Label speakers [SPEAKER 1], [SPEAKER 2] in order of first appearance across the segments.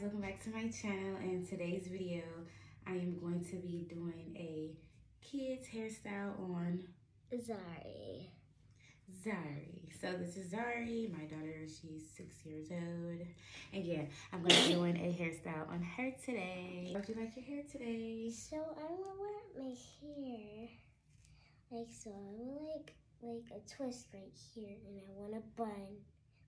[SPEAKER 1] welcome back to my channel. In today's video I am going to be doing a kids hairstyle on
[SPEAKER 2] Zari.
[SPEAKER 1] So this is Zari, my daughter. She's 6 years old, and yeah, I'm going to be doing a hairstyle on her today. How do you like your hair today?
[SPEAKER 2] So I want my hair like so. I want like a twist right here, and I want a bun,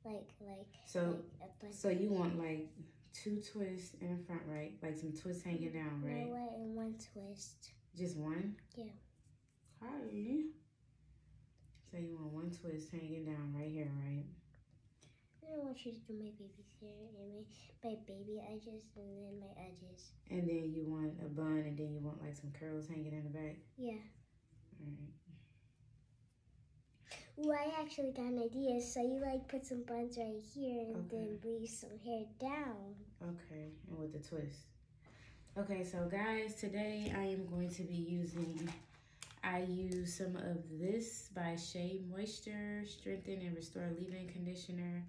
[SPEAKER 2] like a bun.
[SPEAKER 1] So you want like 2 twists in the front, right? Like some twists hanging down, right?
[SPEAKER 2] No way, and 1 twist.
[SPEAKER 1] Just one?
[SPEAKER 2] Yeah.
[SPEAKER 1] Okay. So you want 1 twist hanging down right here, right?
[SPEAKER 2] I want you to do my baby's hair and my baby edges, and then my edges.
[SPEAKER 1] And then you want a bun, and then you want like some curls hanging in the back?
[SPEAKER 2] Yeah.
[SPEAKER 1] All right.
[SPEAKER 2] Well, I actually got an idea. So you like put some buns right here and then weave some hair down.
[SPEAKER 1] Okay, and with the twist. Okay, so guys, today I am going to be using, I use some of this by Shea Moisture Strengthen and Restore Leave-In Conditioner.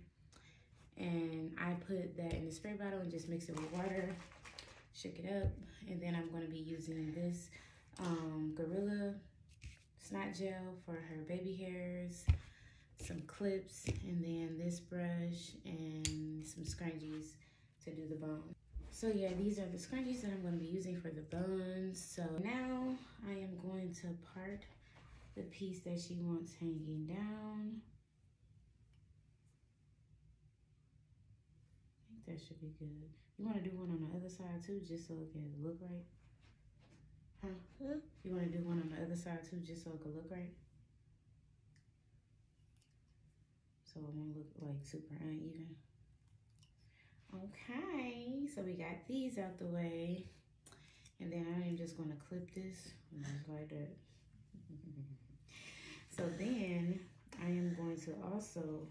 [SPEAKER 1] And I put that in the spray bottle and just mix it with water, shake it up. And then I'm going to be using this Gorilla Snot Gel for her baby hairs, some clips, and then this brush and some scrunchies to do the bun. So yeah, these are the scrunchies that I'm going to be using for the buns. So now I am going to part the piece that she wants hanging down. I think that should be good. You want to do one on the other side too, just so it can look right? Huh? You want to do one on the other side too, just so it can look right? So it won't look like super uneven. Okay, so we got these out the way. And then I am just going to clip this just like that. So then I am going to also,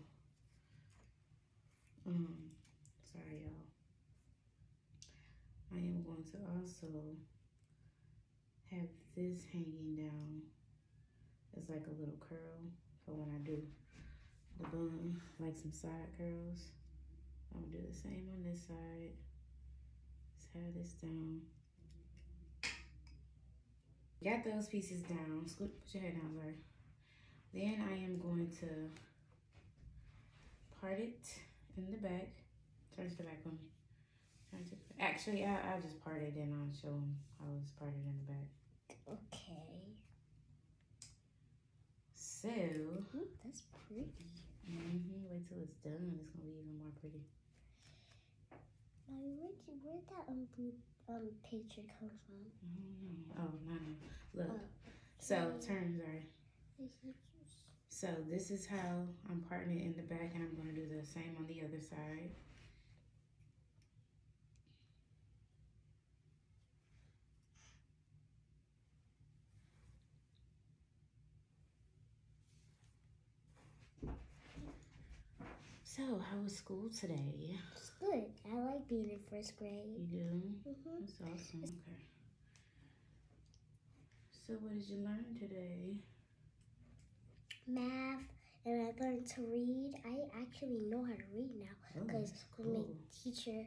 [SPEAKER 1] sorry y'all. I am going to also have this hanging down as like a little curl for when I do the bun, like some side curls. I'm gonna do the same on this side. Let's have this down. Got those pieces down. Scoot, put your head down, Larry. Then I am going to part it in the back. Turn to the back on me. Actually, I'll just part it and I'll show them how it's parted in the back.
[SPEAKER 2] Okay.
[SPEAKER 1] So.
[SPEAKER 2] Ooh, that's pretty.
[SPEAKER 1] Wait till it's done. It's gonna be even more pretty.
[SPEAKER 2] Mommy, where'd that picture come from?
[SPEAKER 1] Oh, no. Look. So turn, sorry. So this is how I'm parting it in the back, and I'm gonna do the same on the other side. So, how was school today?
[SPEAKER 2] It's good. I like being in 1st grade.
[SPEAKER 1] You do? That's awesome. Okay. So, what did you learn today?
[SPEAKER 2] Math, and I learned to read. I actually know how to read now because my teacher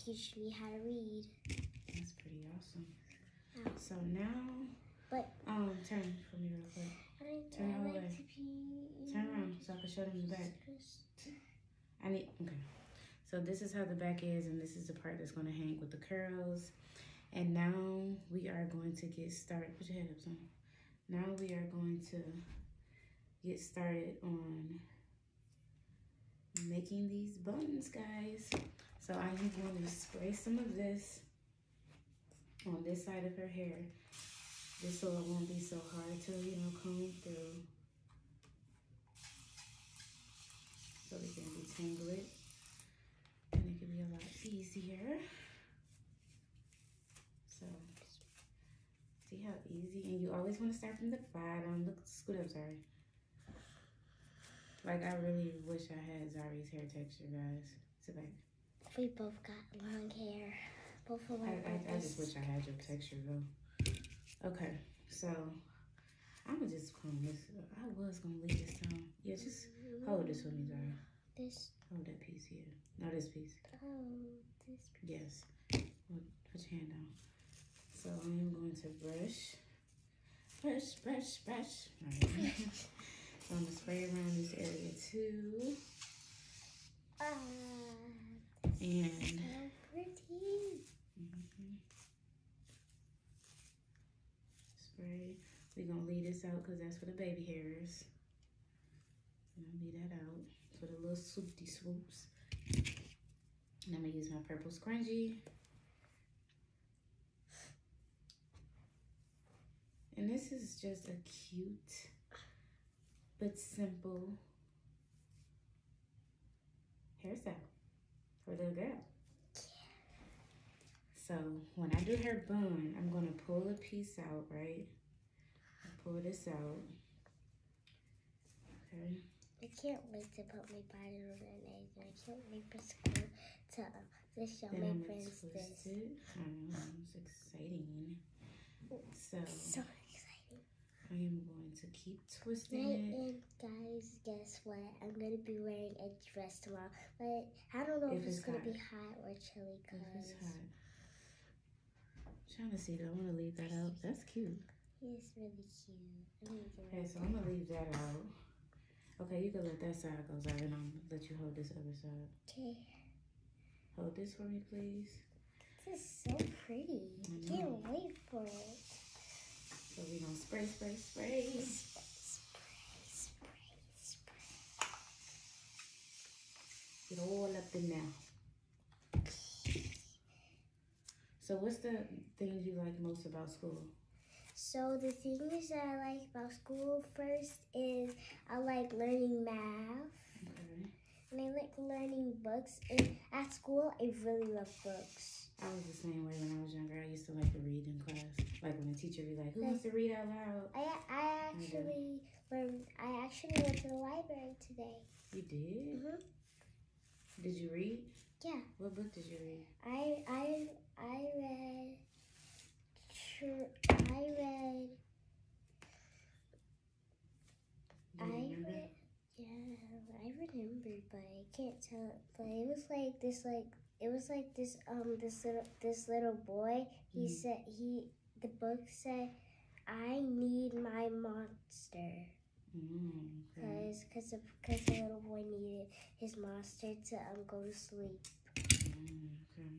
[SPEAKER 2] teach me how to read.
[SPEAKER 1] That's pretty awesome. So now, turn for me real quick. Turn the whole way. Turn around so I can show them the back. Okay. So this is how the back is, and this is the part that's going to hang with the curls. And now we are going to get started. Put your head up, son. Now we are going to get started on making these buns, guys. So I am going to spray some of this on this side of her hair, just so it won't be so hard to, comb through. So we can detangle it, and it can be a lot easier. So, see how easy? And you always want to start from the bottom. Look, scoot up, sorry. Like, I really wish I had Zari's hair texture, guys. Sit back.
[SPEAKER 2] We both got long hair. Both of our
[SPEAKER 1] I just wish I had your texture, though. Okay, so I'm gonna just comb this. I was gonna leave this down. Yeah, just hold this with me, Zari.
[SPEAKER 2] This.
[SPEAKER 1] Hold that piece here. No, this piece.
[SPEAKER 2] Oh, this piece.
[SPEAKER 1] Yes. Put your hand down. So I am going to brush. Brush, brush, brush. All right. So I'm going to spray around this area too. And
[SPEAKER 2] so pretty.
[SPEAKER 1] Spray. We're going to leave this out because that's for the baby hairs. I'm going to leave that out for the little swoopty swoops. And I'm going to use my purple scrunchie. And this is just a cute but simple hairstyle for a little girl. So when I do her bun, I'm gonna pull a piece out, right? Pull this out. Okay.
[SPEAKER 2] I can't wait to put my body on her nails, and I can't wait for school to show
[SPEAKER 1] Then
[SPEAKER 2] my
[SPEAKER 1] I'm
[SPEAKER 2] friends
[SPEAKER 1] twist
[SPEAKER 2] this.
[SPEAKER 1] it. I know, it's exciting. So
[SPEAKER 2] exciting.
[SPEAKER 1] I am going to keep twisting it.
[SPEAKER 2] And guys, guess what? I'm gonna be wearing a dress tomorrow, but I don't know if it's gonna be hot or chilly.
[SPEAKER 1] If it's hot. I'm trying to see, do I want to leave that out? That's cute.
[SPEAKER 2] It's really cute.
[SPEAKER 1] Okay, so I'm gonna leave that out. Okay, you can let that side go, and I'm gonna let you hold this other side.
[SPEAKER 2] Okay.
[SPEAKER 1] Hold this for me, please.
[SPEAKER 2] This is so pretty. I can't wait for it.
[SPEAKER 1] So we're gonna spray, spray, spray.
[SPEAKER 2] Spray.
[SPEAKER 1] Get all up in there. So what's the thing you like most about school?
[SPEAKER 2] So the things that I like about school first is I like learning math.
[SPEAKER 1] Okay.
[SPEAKER 2] And I like learning books. And at school, I really love books.
[SPEAKER 1] I was the same way when I was younger. I used to like to read in class. Like when the teacher would be like, who wants to read out loud?
[SPEAKER 2] I actually went to the library today.
[SPEAKER 1] You did?
[SPEAKER 2] Mm-hmm.
[SPEAKER 1] Did you read?
[SPEAKER 2] Yeah.
[SPEAKER 1] What book did you read?
[SPEAKER 2] I read. Yeah, I remember, but I can't tell. But it was like this little boy. He said the book said, "I need my monster." Because the little boy needed his monster to go to sleep.
[SPEAKER 1] Okay.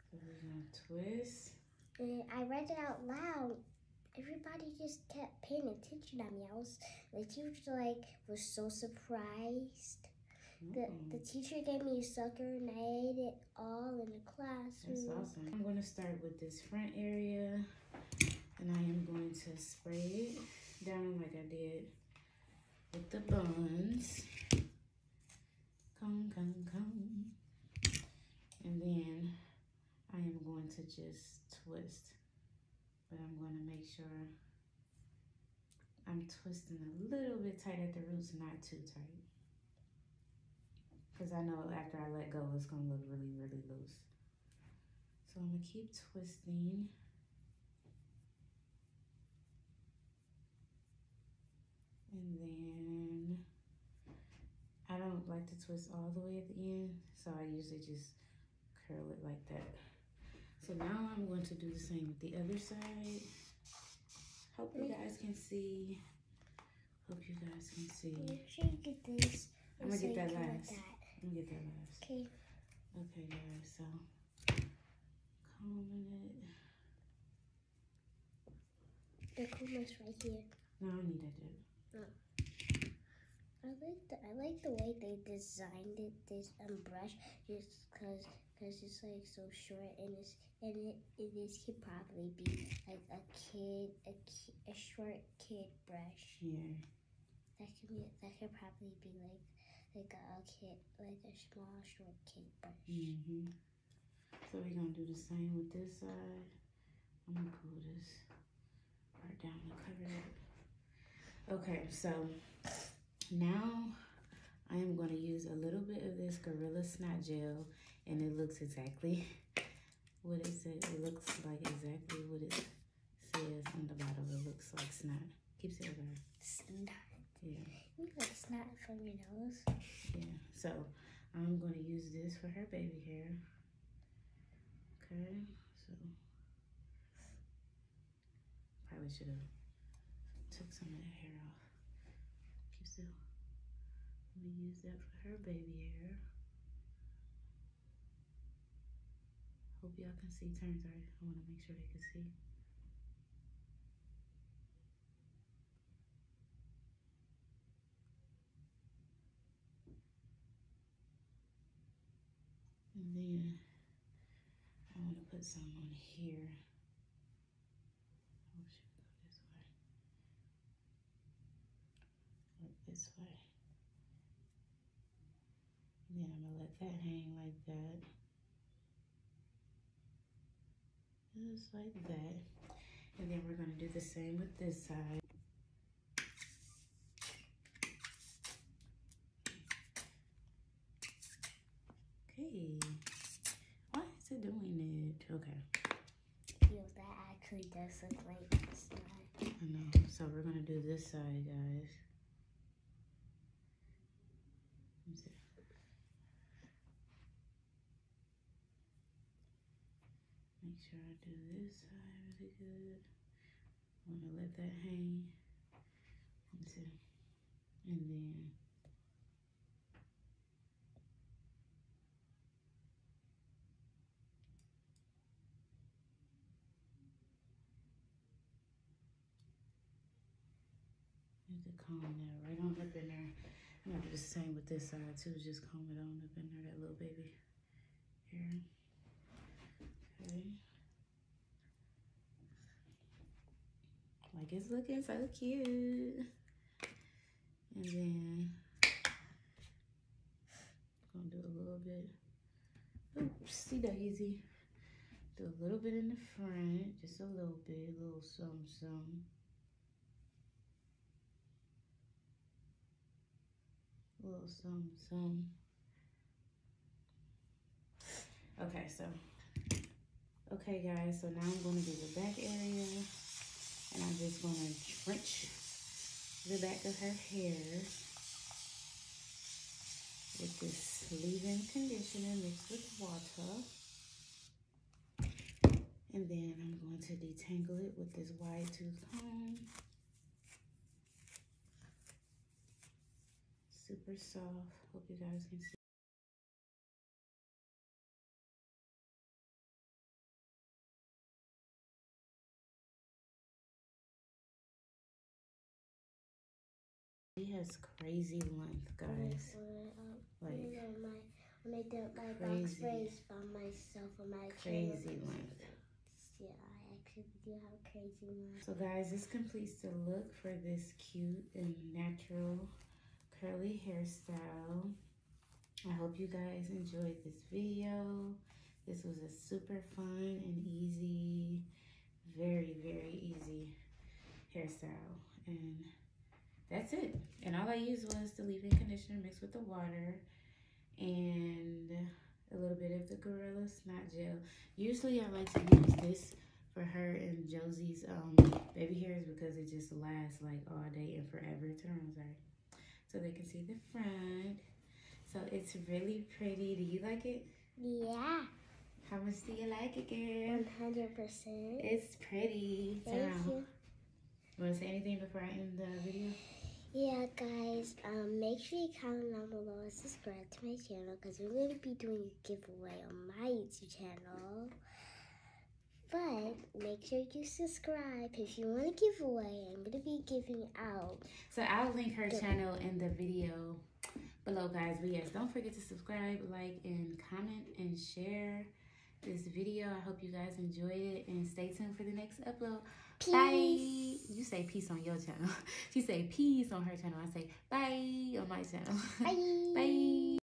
[SPEAKER 1] So we're gonna twist.
[SPEAKER 2] And I read it out loud. Everybody just kept paying attention at me. The teacher was so surprised. The teacher gave me a sucker and I ate it all in the classroom.
[SPEAKER 1] That's awesome. I'm going to start with this front area, and I am going to spray it down like I did with the buns. Comb. And then I am going to just twist. But I'm going to make sure I'm twisting a little bit tight at the roots, not too tight. Because I know after I let go, it's going to look really, really loose. So I'm going to keep twisting. And then I don't like to twist all the way at the end, so I usually just curl it like that. So now I'm going to do the same with the other side. Hope you guys can see. Make sure you get this. I'm gonna get that last. Okay. Okay, guys. So combing it.
[SPEAKER 2] The comber's right here.
[SPEAKER 1] No, I don't need that yet.
[SPEAKER 2] Oh. I like the way they designed it. This brush, just because it's like so short and it could probably be like a short kid brush.
[SPEAKER 1] Yeah.
[SPEAKER 2] That could probably be like a small short kid brush.
[SPEAKER 1] So we're gonna do the same with this side. I'm gonna pull this part down to cover it. Okay, so now I am going to use a little bit of this Gorilla Snot Gel, and it looks exactly what it said. It looks like exactly what it says on the bottle. It looks like snot. Keep saying that.
[SPEAKER 2] Snot.
[SPEAKER 1] Yeah.
[SPEAKER 2] You got snot from your nose.
[SPEAKER 1] Yeah. So I'm gonna use this for her baby hair. Okay. So probably should have took some of that hair off. Keep still. Let me use that for her baby hair. Hope y'all can see. Turns right. I want to make sure they can see. And then I want to put some on here. Oh, should go this way. Look this way. And then I'm gonna let that hang like that. Just like that. And then we're gonna do the same with this side. Okay. Why is it doing it? Okay.
[SPEAKER 2] Yo, that actually does look like snot.
[SPEAKER 1] I know. So we're gonna do this side, guys. Let's see. Make sure I do this side really good. I'm gonna let that hang. Let's see. And then need to comb that right on up in there. I'm gonna do the same with this side too. Just comb it on up in there, that little baby hair. Okay. Like it's looking so cute. And then I'm gonna do a little bit. Oopsie daisy. Do a little bit in the front, just a little bit, a little some. A little some. Okay, so. Okay, guys, so now I'm gonna do the back area. And I'm just gonna drench the back of her hair with this leave-in conditioner mixed with water. And then I'm going to detangle it with this wide tooth comb. Super soft. Hope you guys can see. She has crazy length, guys.
[SPEAKER 2] Like I made my box braids by myself on my
[SPEAKER 1] crazy length.
[SPEAKER 2] Yeah, I actually do have crazy length.
[SPEAKER 1] So guys, this completes the look for this cute and natural curly hairstyle. I hope you guys enjoyed this video. This was a super fun and easy, very, very easy hairstyle. And that's it. And all I used was the leave-in conditioner mixed with the water and a little bit of the Gorilla Snot Gel. Usually I like to use this for her and Josie's baby hairs because it just lasts like all day and forever. Turn around, sorry. So they can see the front. So it's really pretty. Do you like it?
[SPEAKER 2] Yeah.
[SPEAKER 1] How much do you like it, girl?
[SPEAKER 2] 100%.
[SPEAKER 1] It's pretty.
[SPEAKER 2] Thank you.
[SPEAKER 1] Want to say anything before I end the video?
[SPEAKER 2] Yeah, guys, make sure you comment down below and subscribe to my channel because we're going to be doing a giveaway on my YouTube channel. But make sure you subscribe if you want a giveaway. I'm going to be giving out.
[SPEAKER 1] So I'll link her channel in the video below, guys. But yes, don't forget to subscribe, like, and comment and share this video. I hope you guys enjoyed it and stay tuned for the next upload.
[SPEAKER 2] Peace.
[SPEAKER 1] Bye. You say peace on your channel. She say peace on her channel. I say bye on my channel.
[SPEAKER 2] Bye.
[SPEAKER 1] Bye.